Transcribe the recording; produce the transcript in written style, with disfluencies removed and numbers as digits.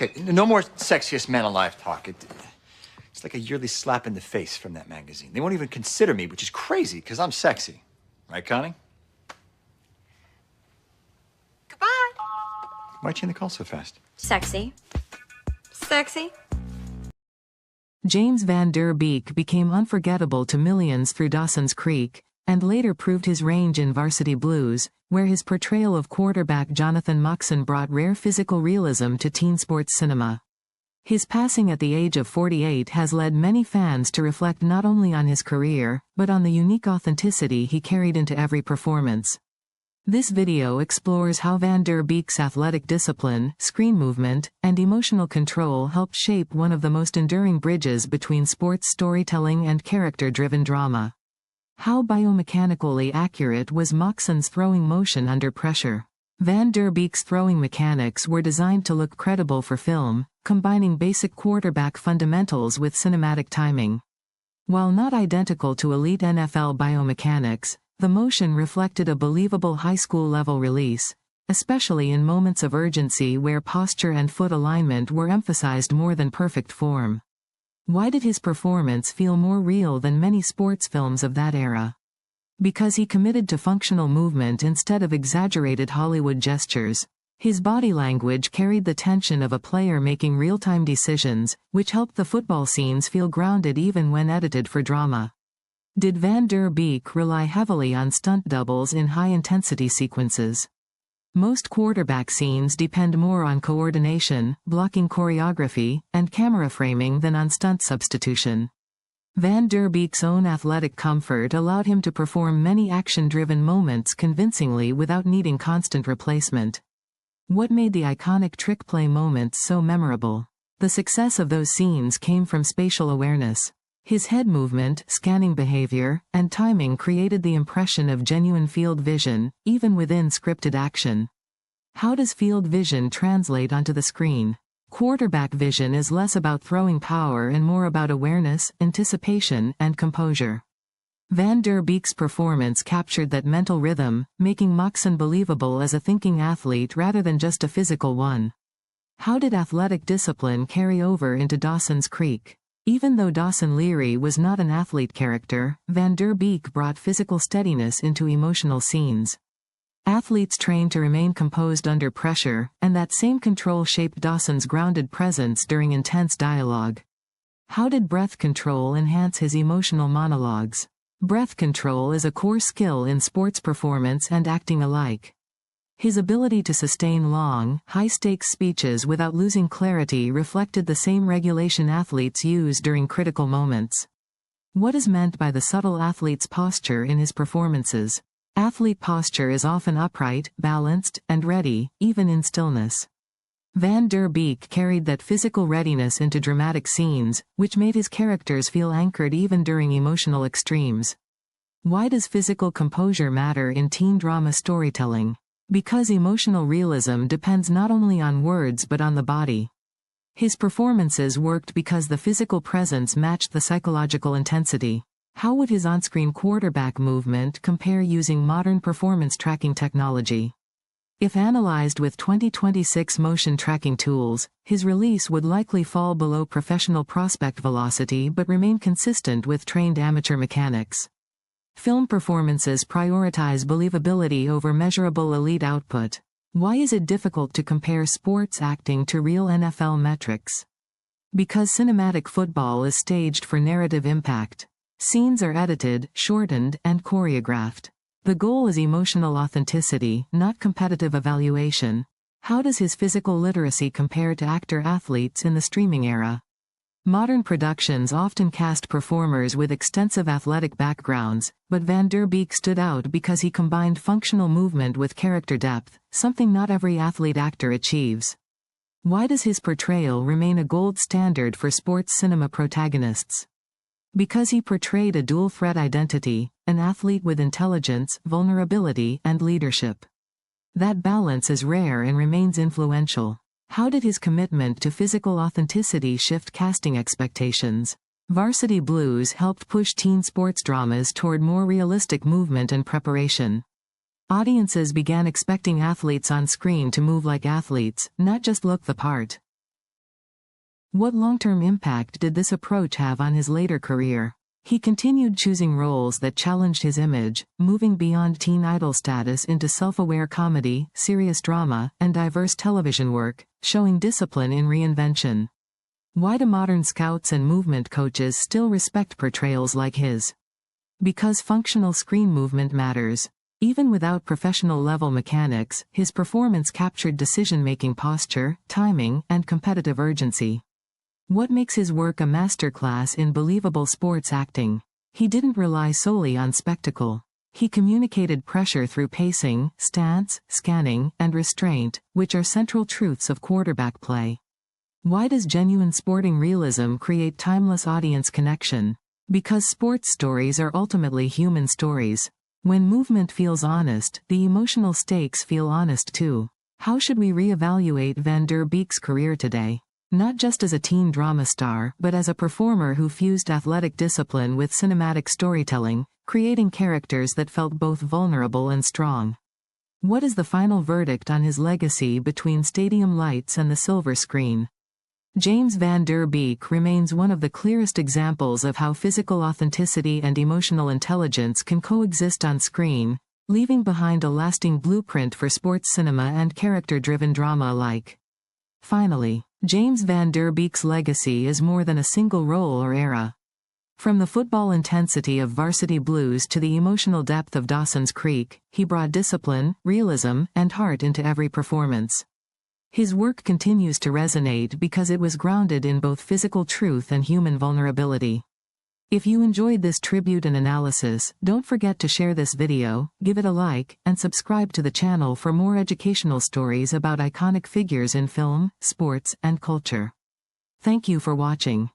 Okay, no more sexiest man alive talk. It's like a yearly slap in the face from that magazine. They won't even consider me, which is crazy, because I'm sexy. Right, Connie? Goodbye. Why'd you end the call so fast? Sexy. Sexy. James Van Der Beek became unforgettable to millions through Dawson's Creek, and later proved his range in Varsity Blues, where his portrayal of quarterback Jonathan Moxon brought rare physical realism to teen sports cinema. His passing at the age of 48 has led many fans to reflect not only on his career, but on the unique authenticity he carried into every performance. This video explores how Van Der Beek's athletic discipline, screen movement, and emotional control helped shape one of the most enduring bridges between sports storytelling and character-driven drama. How biomechanically accurate was Moxon's throwing motion under pressure? Van Der Beek's throwing mechanics were designed to look credible for film, combining basic quarterback fundamentals with cinematic timing. While not identical to elite NFL biomechanics, the motion reflected a believable high school-level release, especially in moments of urgency where posture and foot alignment were emphasized more than perfect form. Why did his performance feel more real than many sports films of that era? Because he committed to functional movement instead of exaggerated Hollywood gestures. His body language carried the tension of a player making real-time decisions, which helped the football scenes feel grounded even when edited for drama. Did Van Der Beek rely heavily on stunt doubles in high-intensity sequences? Most quarterback scenes depend more on coordination, blocking choreography, and camera framing than on stunt substitution. Van Der Beek's own athletic comfort allowed him to perform many action-driven moments convincingly without needing constant replacement. What made the iconic trick play moments so memorable? The success of those scenes came from spatial awareness. His head movement, scanning behavior, and timing created the impression of genuine field vision, even within scripted action. How does field vision translate onto the screen? Quarterback vision is less about throwing power and more about awareness, anticipation, and composure. Van Der Beek's performance captured that mental rhythm, making Moxon believable as a thinking athlete rather than just a physical one. How did athletic discipline carry over into Dawson's Creek? Even though Dawson Leary was not an athlete character, Van Der Beek brought physical steadiness into emotional scenes. Athletes trained to remain composed under pressure, and that same control shaped Dawson's grounded presence during intense dialogue. How did breath control enhance his emotional monologues? Breath control is a core skill in sports performance and acting alike. His ability to sustain long, high-stakes speeches without losing clarity reflected the same regulation athletes use during critical moments. What is meant by the subtle athlete's posture in his performances? Athlete posture is often upright, balanced, and ready, even in stillness. Van Der Beek carried that physical readiness into dramatic scenes, which made his characters feel anchored even during emotional extremes. Why does physical composure matter in teen drama storytelling? Because emotional realism depends not only on words but on the body. His performances worked because the physical presence matched the psychological intensity. How would his on-screen quarterback movement compare using modern performance tracking technology? If analyzed with 2026 motion tracking tools, his release would likely fall below professional prospect velocity but remain consistent with trained amateur mechanics. Film performances prioritize believability over measurable elite output. Why is it difficult to compare sports acting to real NFL metrics? Because cinematic football is staged for narrative impact. Scenes are edited, shortened, and choreographed. The goal is emotional authenticity, not competitive evaluation. How does his physical literacy compare to actor-athletes in the streaming era? Modern productions often cast performers with extensive athletic backgrounds, but Van Der Beek stood out because he combined functional movement with character depth, something not every athlete actor achieves. Why does his portrayal remain a gold standard for sports cinema protagonists? Because he portrayed a dual-threat identity, an athlete with intelligence, vulnerability, and leadership. That balance is rare and remains influential. How did his commitment to physical authenticity shift casting expectations? Varsity Blues helped push teen sports dramas toward more realistic movement and preparation. Audiences began expecting athletes on screen to move like athletes, not just look the part. What long-term impact did this approach have on his later career? He continued choosing roles that challenged his image, moving beyond teen idol status into self-aware comedy, serious drama, and diverse television work, showing discipline in reinvention. Why do modern scouts and movement coaches still respect portrayals like his? Because functional screen movement matters. Even without professional-level mechanics, his performance captured decision-making posture, timing, and competitive urgency. What makes his work a masterclass in believable sports acting? He didn't rely solely on spectacle. He communicated pressure through pacing, stance, scanning, and restraint, which are central truths of quarterback play. Why does genuine sporting realism create timeless audience connection? Because sports stories are ultimately human stories. When movement feels honest, the emotional stakes feel honest too. How should we reevaluate Van der Beek's career today? Not just as a teen drama star, but as a performer who fused athletic discipline with cinematic storytelling, creating characters that felt both vulnerable and strong. What is the final verdict on his legacy between stadium lights and the silver screen? James Van der Beek remains one of the clearest examples of how physical authenticity and emotional intelligence can coexist on screen, leaving behind a lasting blueprint for sports cinema and character-driven drama alike. Finally, James Van der Beek's legacy is more than a single role or era. From the football intensity of Varsity Blues to the emotional depth of Dawson's Creek, he brought discipline, realism, and heart into every performance. His work continues to resonate because it was grounded in both physical truth and human vulnerability. If you enjoyed this tribute and analysis, don't forget to share this video, give it a like, and subscribe to the channel for more educational stories about iconic figures in film, sports, and culture. Thank you for watching.